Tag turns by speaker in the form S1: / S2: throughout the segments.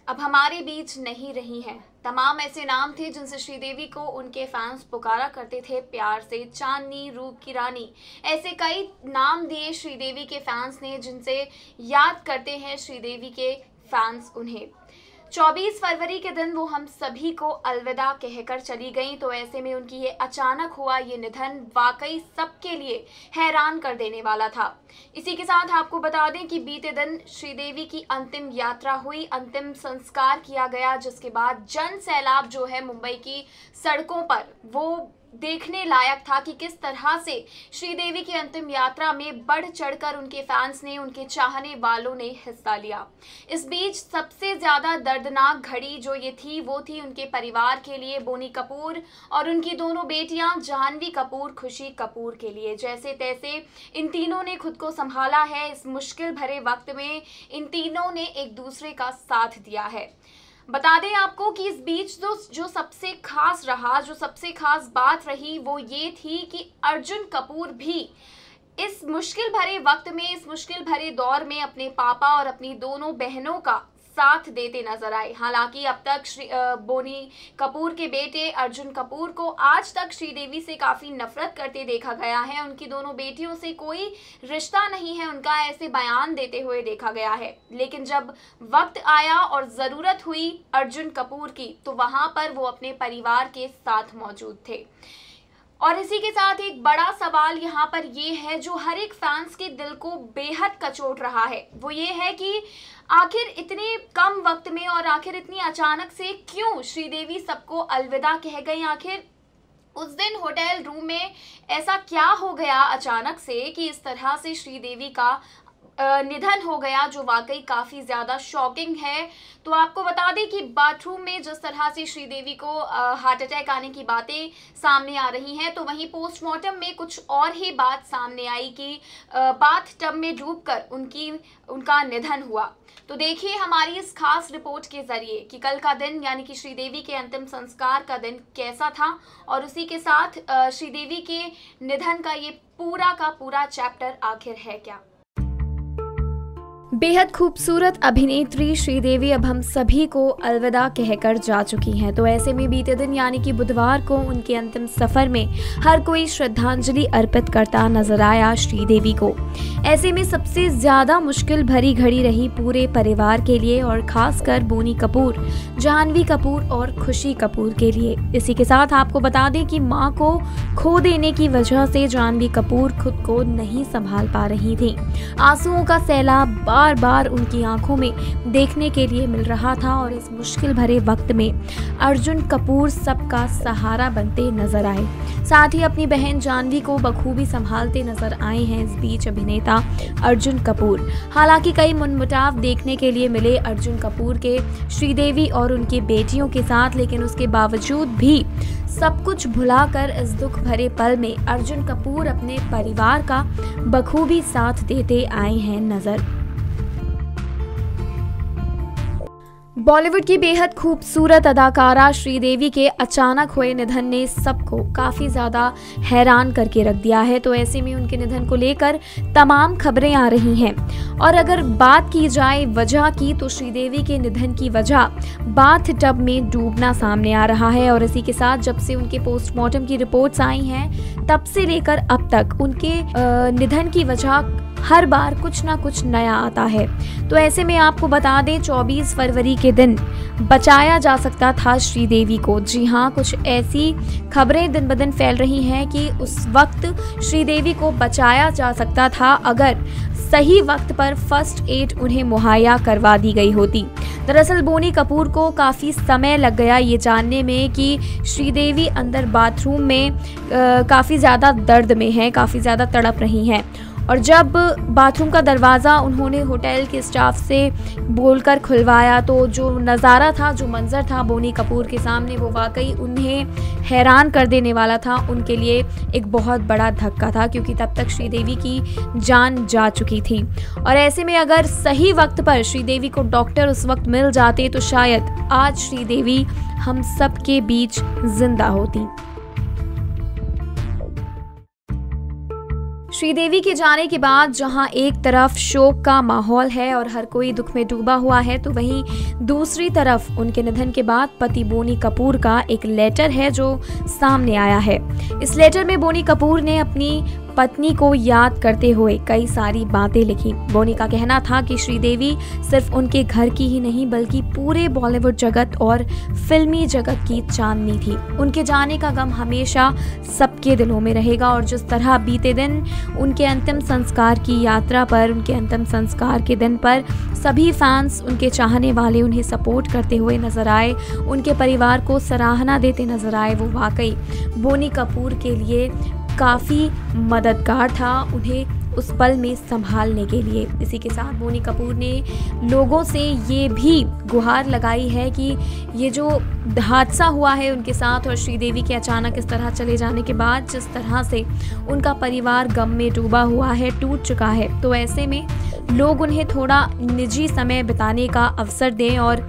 S1: अब हमारे बीच नहीं रही हैं। तमाम ऐसे नाम थे जिनसे श्रीदेवी को उनके फैंस पुकारा करते थे प्यार से। चांदनी, रूप की रानी, ऐसे कई नाम दिए श्रीदेवी के फैंस ने जिनसे याद करते हैं श्रीदेवी के फैंस उन्हें। 24 फरवरी के दिन वो हम सभी को अलविदा कहकर चली गईं। तो ऐसे में उनकी ये अचानक हुआ ये निधन वाकई सबके लिए हैरान कर देने वाला था। इसी के साथ आपको बता दें कि बीते दिन श्रीदेवी की अंतिम यात्रा हुई, अंतिम संस्कार किया गया, जिसके बाद जन सैलाब जो है मुंबई की सड़कों पर वो देखने लायक था कि किस तरह से श्रीदेवी की अंतिम यात्रा में बढ़ चढ़कर उनके फैंस ने, उनके चाहने वालों ने हिस्सा लिया। इस बीच सबसे ज्यादा दर्दनाक घड़ी जो ये थी वो थी उनके परिवार के लिए, बोनी कपूर और उनकी दोनों बेटियां जाह्नवी कपूर, खुशी कपूर के लिए। जैसे तैसे इन तीनों ने खुद को संभाला है। इस मुश्किल भरे वक्त में इन तीनों ने एक दूसरे का साथ दिया है। बता दें आपको कि इस बीच जो सबसे खास रहा, जो सबसे खास बात रही वो ये थी कि अर्जुन कपूर भी इस मुश्किल भरे वक्त में, इस मुश्किल भरे दौर में अपने पापा और अपनी दोनों बहनों का साथ देते नजर आए। हालांकि अब तक बोनी कपूर के बेटे अर्जुन कपूर को आज तक श्रीदेवी से काफ़ी नफरत करते देखा गया है। उनकी दोनों बेटियों से कोई रिश्ता नहीं है उनका, ऐसे बयान देते हुए देखा गया है। लेकिन जब वक्त आया और ज़रूरत हुई अर्जुन कपूर की, तो वहाँ पर वो अपने परिवार के साथ मौजूद थे। और इसी के साथ एक बड़ा सवाल यहाँ पर ये है जो हर एक फैंस के दिल को बेहद कचोट रहा है, वो ये है कि आखिर इतने कम वक्त में और आखिर इतनी अचानक से क्यों श्रीदेवी सबको अलविदा कह गई। आखिर उस दिन होटल रूम में ऐसा क्या हो गया अचानक से कि इस तरह से श्रीदेवी का निधन हो गया, जो वाकई काफ़ी ज़्यादा शॉकिंग है। तो आपको बता दें कि बाथरूम में जिस तरह से श्रीदेवी को हार्ट अटैक आने की बातें सामने आ रही हैं, तो वहीं पोस्टमार्टम में कुछ और ही बात सामने आई कि बाथ टब में डूबकर उनका निधन हुआ। तो देखिए हमारी इस खास रिपोर्ट के जरिए कि कल का दिन यानी कि श्रीदेवी के अंतिम संस्कार का दिन कैसा था, और उसी के साथ श्रीदेवी के निधन का ये पूरा का पूरा चैप्टर आखिर है क्या।
S2: बेहद खूबसूरत अभिनेत्री श्रीदेवी अब हम सभी को अलविदा कहकर जा चुकी हैं। तो ऐसे में बीते दिन यानी कि बुधवार को उनके अंतिम सफर में हर कोई श्रद्धांजलि अर्पित करता नजर आया श्रीदेवी को। ऐसे में सबसे ज्यादा मुश्किल भरी घड़ी रही पूरे परिवार के लिए, और खासकर बोनी कपूर, जाह्नवी कपूर और खुशी कपूर के लिए। इसी के साथ आपको बता दें कि मां को खो देने की वजह से जाह्नवी कपूर खुद को नहीं संभाल पा रही थी। आंसुओं का सैलाब बार बार उनकी आंखों में देखने के लिए मिल रहा था, और इस मुश्किल भरे वक्त में अर्जुन कपूर सबका सहारा बनते नजर आए। साथ ही अपनी बहन जाह्नवी को बखूबी संभालते नजर आए हैं इस बीच अभिनेता अर्जुन कपूर। हालांकि कई मनमुटाव देखने के लिए मिले अर्जुन कपूर के श्रीदेवी और उनकी बेटियों के साथ, लेकिन उसके बावजूद भी सब कुछ भुलाकर इस दुख भरे पल में अर्जुन कपूर अपने परिवार का बखूबी साथ देते आए हैं नजर। बॉलीवुड की बेहद खूबसूरत अदाकारा श्रीदेवी के अचानक हुए निधन ने सबको काफ़ी ज़्यादा हैरान करके रख दिया है। तो ऐसे में उनके निधन को लेकर तमाम खबरें आ रही हैं, और अगर बात की जाए वजह की, तो श्रीदेवी के निधन की वजह बाथ टब में डूबना सामने आ रहा है। और इसी के साथ जब से उनके पोस्टमार्टम की रिपोर्ट्स आई हैं, तब से लेकर अब तक उनके निधन की वजह हर बार कुछ ना कुछ नया आता है। तो ऐसे में आपको बता दें 24 फरवरी के दिन बचाया जा सकता था श्रीदेवी को। जी हाँ, कुछ ऐसी खबरें दिन ब दिन फैल रही हैं कि उस वक्त श्रीदेवी को बचाया जा सकता था अगर सही वक्त पर फर्स्ट एड उन्हें मुहैया करवा दी गई होती। दरअसल बोनी कपूर को काफ़ी समय लग गया ये जानने में कि श्रीदेवी अंदर बाथरूम में काफ़ी ज़्यादा दर्द में है, काफ़ी ज़्यादा तड़प रही हैं। और जब बाथरूम का दरवाज़ा उन्होंने होटल के स्टाफ से बोलकर खुलवाया, तो जो नज़ारा था, जो मंजर था बोनी कपूर के सामने, वो वाकई उन्हें हैरान कर देने वाला था। उनके लिए एक बहुत बड़ा धक्का था, क्योंकि तब तक श्रीदेवी की जान जा चुकी थी। और ऐसे में अगर सही वक्त पर श्रीदेवी को डॉक्टर उस वक्त मिल जाते, तो शायद आज श्रीदेवी हम सब के बीच जिंदा होती। श्रीदेवी के जाने के बाद जहां एक तरफ शोक का माहौल है और हर कोई दुख में डूबा हुआ है, तो वहीं दूसरी तरफ उनके निधन के बाद पति बोनी कपूर का एक लेटर है जो सामने आया है। इस लेटर में बोनी कपूर ने अपनी पत्नी को याद करते हुए कई सारी बातें लिखी। बोनी का कहना था कि श्रीदेवी सिर्फ उनके घर की ही नहीं बल्कि पूरे बॉलीवुड जगत और फिल्मी जगत की चांदनी थी। उनके जाने का गम हमेशा सबके दिलों में रहेगा और जिस तरह बीते दिन उनके अंतिम संस्कार की यात्रा पर, उनके अंतिम संस्कार के दिन पर सभी फैंस, उनके चाहने वाले उन्हें सपोर्ट करते हुए नजर आए, उनके परिवार को सराहना देते नजर आए, वो वाकई बोनी कपूर के लिए काफ़ी मददगार था उन्हें उस पल में संभालने के लिए। इसी के साथ बोनी कपूर ने लोगों से ये भी गुहार लगाई है कि ये जो हादसा हुआ है उनके साथ और श्रीदेवी के अचानक इस तरह चले जाने के बाद जिस तरह से उनका परिवार गम में डूबा हुआ है, टूट चुका है, तो ऐसे में लोग उन्हें थोड़ा निजी समय बिताने का अवसर दें और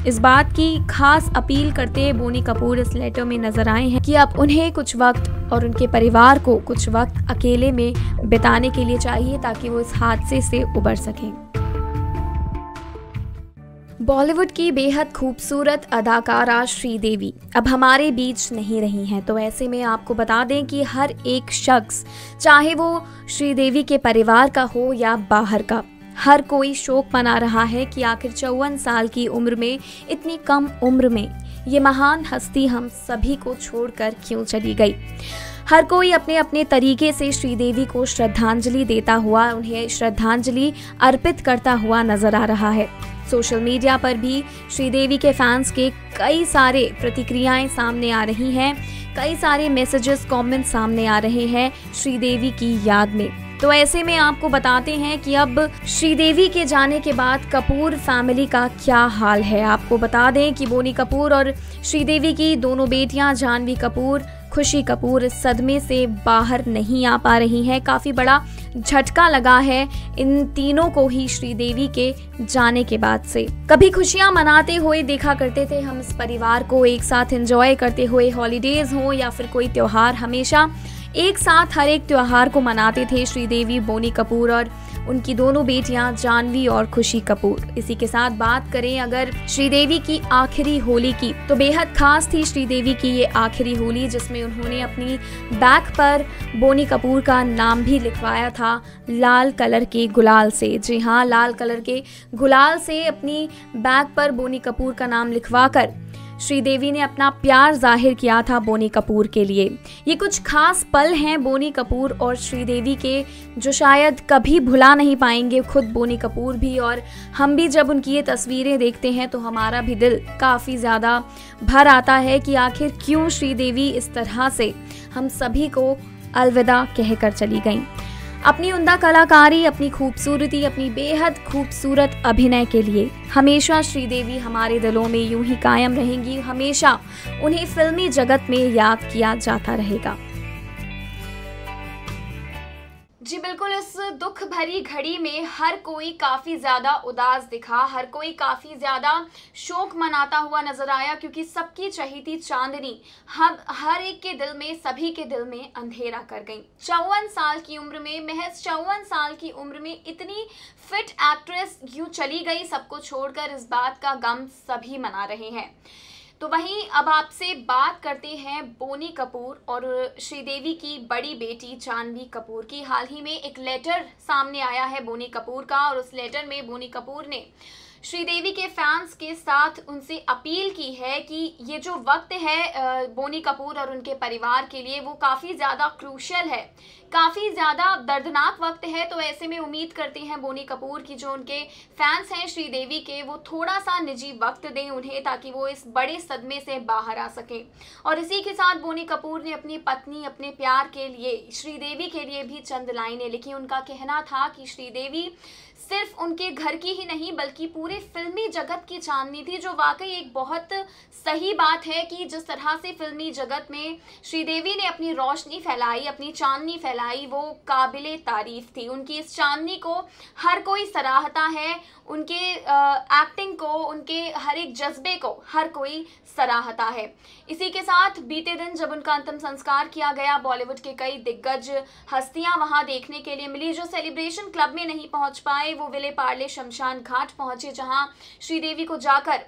S2: इस बात की खास अपील करते बोनी कपूर इस लेटर में नजर आए हैं कि अब उन्हें कुछ वक्त और उनके परिवार को कुछ वक्त अकेले में बिताने के लिए चाहिए ताकि वो इस हादसे से उबर सकें। बॉलीवुड की बेहद खूबसूरत अदाकारा श्रीदेवी अब हमारे बीच नहीं रही हैं, तो ऐसे में आपको बता दें कि हर एक शख्स, चाहे वो श्रीदेवी के परिवार का हो या बाहर का, हर कोई शोक मना रहा है कि आखिर 54 साल की उम्र में, इतनी कम उम्र में ये महान हस्ती हम सभी को छोड़कर क्यों चली गई। हर कोई अपने अपने तरीके से श्रीदेवी को श्रद्धांजलि देता हुआ, उन्हें श्रद्धांजलि अर्पित करता हुआ नजर आ रहा है। सोशल मीडिया पर भी श्रीदेवी के फैंस के कई सारे प्रतिक्रियाएं सामने आ रही हैं, कई सारे मैसेजेस, कमेंट्स सामने आ रहे हैं श्रीदेवी की याद में। तो ऐसे में आपको बताते हैं कि अब श्रीदेवी के जाने के बाद कपूर फैमिली का क्या हाल है। आपको बता दें कि बोनी कपूर और श्रीदेवी की दोनों बेटियां जाह्नवी कपूर, खुशी कपूर इस सदमे से बाहर नहीं आ पा रही हैं। काफ़ी बड़ा झटका लगा है इन तीनों को ही श्रीदेवी के जाने के बाद से। कभी खुशियां मनाते हुए देखा करते थे हम इस परिवार को, एक साथ एंजॉय करते हुए, हॉलीडेज हो या फिर कोई त्योहार, हमेशा एक साथ हर एक त्योहार को मनाते थे श्रीदेवी, बोनी कपूर और उनकी दोनों बेटियां जाह्नवी और खुशी कपूर। इसी के साथ बात करें अगर श्रीदेवी की आखिरी होली की, तो बेहद खास थी श्रीदेवी की ये आखिरी होली, जिसमें उन्होंने अपनी बैक पर बोनी कपूर का नाम भी लिखवाया था लाल कलर के गुलाल से। जी हाँ, लाल कलर के गुलाल से अपनी बैक पर बोनी कपूर का नाम लिखवाकर श्रीदेवी ने अपना प्यार जाहिर किया था बोनी कपूर के लिए। ये कुछ खास पल हैं बोनी कपूर और श्रीदेवी के जो शायद कभी भुला नहीं पाएंगे खुद बोनी कपूर भी, और हम भी जब उनकी ये तस्वीरें देखते हैं तो हमारा भी दिल काफ़ी ज़्यादा भर आता है कि आखिर क्यों श्रीदेवी इस तरह से हम सभी को अलविदा कहकर चली गईं। अपनी उम्दा कलाकारी, अपनी खूबसूरती, अपनी बेहद खूबसूरत अभिनय के लिए हमेशा श्रीदेवी हमारे दिलों में यूं ही कायम रहेंगी। हमेशा उन्हें फिल्मी जगत में याद किया जाता रहेगा।
S1: जी बिल्कुल, इस दुख भरी घड़ी में हर कोई काफ़ी ज़्यादा उदास दिखा, हर कोई काफ़ी ज़्यादा शोक मनाता हुआ नज़र आया, क्योंकि सबकी चहीती चांदनी हम हर एक के दिल में, सभी के दिल में अंधेरा कर गई। 54 साल की उम्र में, महज 54 साल की उम्र में इतनी फिट एक्ट्रेस यूँ चली गई सबको छोड़कर, इस बात का गम सभी मना रहे हैं। तो वहीं अब आपसे बात करते हैं बोनी कपूर और श्रीदेवी की बड़ी बेटी जाह्नवी कपूर की। हाल ही में एक लेटर सामने आया है बोनी कपूर का, और उस लेटर में बोनी कपूर ने श्रीदेवी के फैंस के साथ उनसे अपील की है कि ये जो वक्त है बोनी कपूर और उनके परिवार के लिए वो काफ़ी ज़्यादा क्रूशियल है, काफ़ी ज़्यादा दर्दनाक वक्त है। तो ऐसे में उम्मीद करते हैं बोनी कपूर की जो उनके फैंस हैं श्रीदेवी के, वो थोड़ा सा निजी वक्त दें उन्हें, ताकि वो इस बड़े सदमे से बाहर आ सकें। और इसी के साथ बोनी कपूर ने अपनी पत्नी, अपने प्यार के लिए, श्रीदेवी के लिए भी चंद लाइनें लिखी। उनका कहना था कि श्रीदेवी सिर्फ उनके घर की ही नहीं बल्कि पूरे फिल्मी जगत की चांदनी थी, जो वाकई एक बहुत सही बात है कि जिस तरह से फिल्मी जगत में श्रीदेवी ने अपनी रोशनी फैलाई, अपनी चांदनी फैलाई, वो काबिले तारीफ थी। उनकी इस चांदनी को हर कोई सराहता है, उनके एक्टिंग को, उनके हर एक जज्बे को हर कोई सराहता है। इसी के साथ बीते दिन जब उनका अंतिम संस्कार किया गया, बॉलीवुड के कई दिग्गज हस्तियां वहां देखने के लिए मिली। जो सेलिब्रेशन क्लब में नहीं पहुंच पाए वो विले पार्ले शमशान घाट पहुंचे, जहां श्रीदेवी को जाकर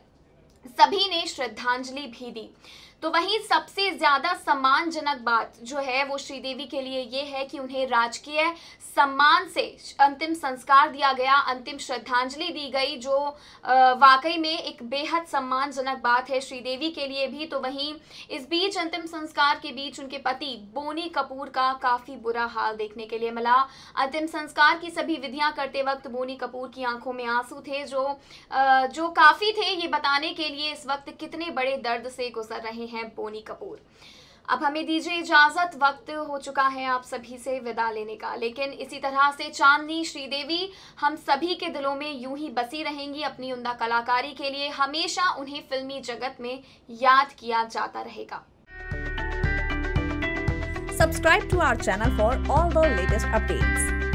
S1: सभी ने श्रद्धांजलि भी दी। तो वहीं सबसे ज्यादा सम्मानजनक बात जो है वो श्रीदेवी के लिए ये है कि उन्हें राजकीय सम्मान से अंतिम संस्कार दिया गया, अंतिम श्रद्धांजलि दी गई, जो वाकई में एक बेहद सम्मानजनक बात है श्रीदेवी के लिए भी। तो वहीं इस बीच अंतिम संस्कार के बीच उनके पति बोनी कपूर का काफी बुरा हाल देखने के लिए मिला। अंतिम संस्कार की सभी विधियां करते वक्त बोनी कपूर की आंखों में आंसू थे, जो काफी थे ये बताने के लिए इस वक्त कितने बड़े दर्द से गुजर रहे हैं बोनी कपूर। अब हमें दीजिए इजाजत, वक्त हो चुका है आप सभी से विदा लेने का। लेकिन इसी तरह से चांदनी श्रीदेवी हम सभी के दिलों में यूं ही बसी रहेंगी। अपनी उम्दा कलाकारी के लिए हमेशा उन्हें फिल्मी जगत में याद किया जाता रहेगा।
S3: Subscribe to our channel for all the latest updates.